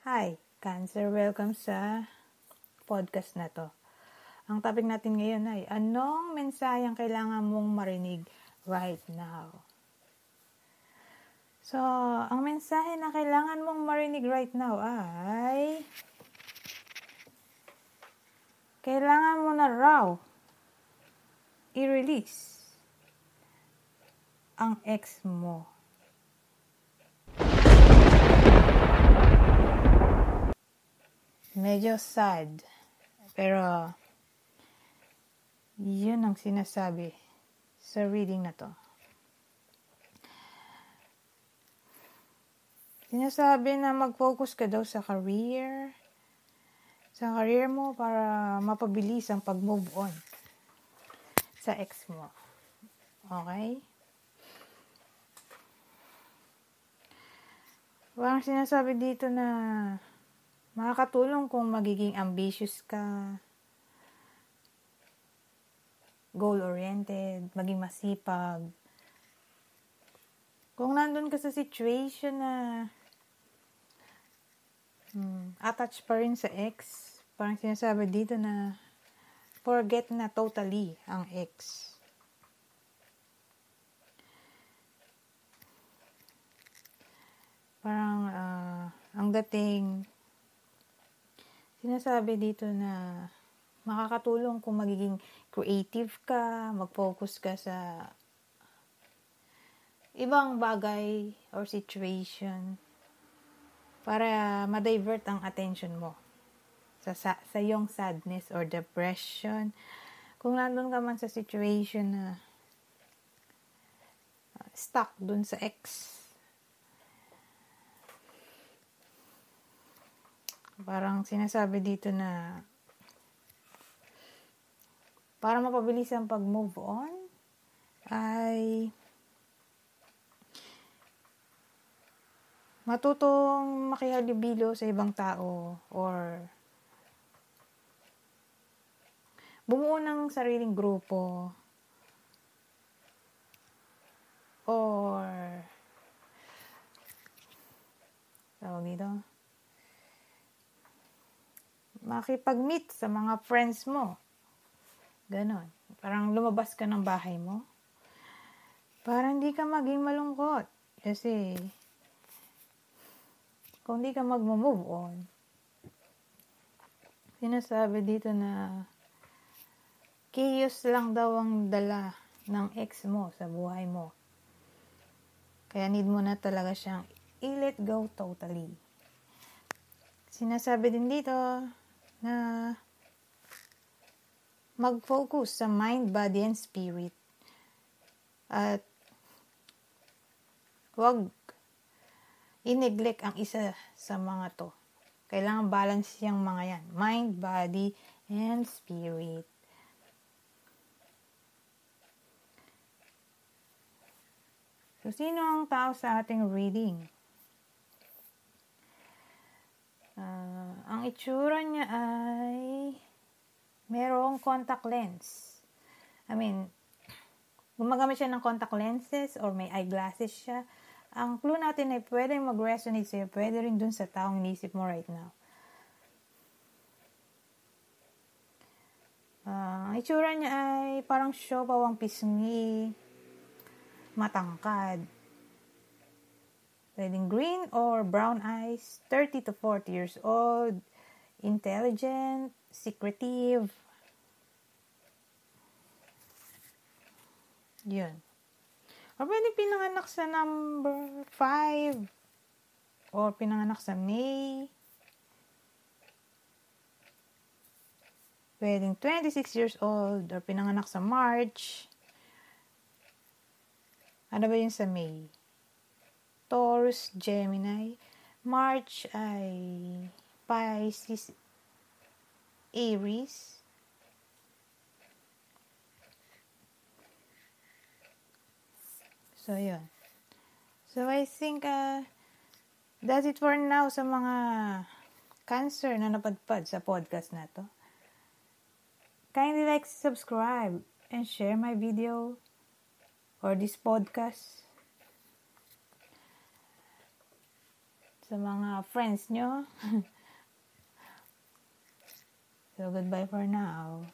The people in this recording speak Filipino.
Hi, Cancer. Welcome sa podcast na to. Ang topic natin ngayon ay, anong mensaheng kailangan mong marinig right now? So, ang mensahe na kailangan mong marinig right now ay, kailangan mo na raw i-release ang ex mo. Medyo sad, pero yun ang sinasabi sa reading na to. Sinasabi na mag-focus ka daw sa career mo para mapabilis ang pag-move on sa ex mo. Okay? Parang sinasabi dito na makakatulong kung magiging ambitious ka, goal-oriented, maging masipag. Kung nandun ka sa situation na attached pa rin sa ex, parang sinasabi dito na forget na totally ang ex. Parang ang dating sinasabi dito na makakatulong kung magiging creative ka, mag-focus ka sa ibang bagay or situation para ma-divert ang attention mo sa iyong sadness or depression. Kung nandun ka man sa situation na stuck dun sa ex, parang sinasabi dito na para mapabilis ang pag-move on ay matutong makihalubilo sa ibang tao or bumuo ng sariling grupo or tawag dito, makipag-meet sa mga friends mo. Ganon. Parang lumabas ka ng bahay mo para hindi ka maging malungkot. Kasi kung hindi ka mag-move on, sinasabi dito na chaos lang daw ang dala ng ex mo sa buhay mo. Kaya need mo na talaga siyang i-let go totally. Sinasabi din dito na mag-focus sa mind, body, and spirit. At wag i-neglect ang isa sa mga to. Kailangan balance yung mga yan. Mind, body, and spirit. So, sino ang tao sa ating reading? Ang itsura niya ay merong contact lens. Gumagamit siya ng contact lenses or may eyeglasses siya. Ang clue natin ay pwedeng mag-resonate sa'yo, pwede rin dun sa taong inisip mo right now. Ang itsura niya ay parang siopawang pisngi, matangkad. Pwedeng green or brown eyes, 30 to 40 years old, intelligent, secretive. Yun. Or pwedeng pinanganak sa number 5 or pinanganak sa May. Pwedeng 26 years old or pinanganak sa March. Ano ba yun sa May? Taurus, Gemini. March ay Pisces, Aries. So, yun. So, I think that's it for now sa mga Cancer na napadpad sa podcast na to. Kindly like, subscribe, and share my video or this podcast. sa mga friends nyo. So, goodbye for now.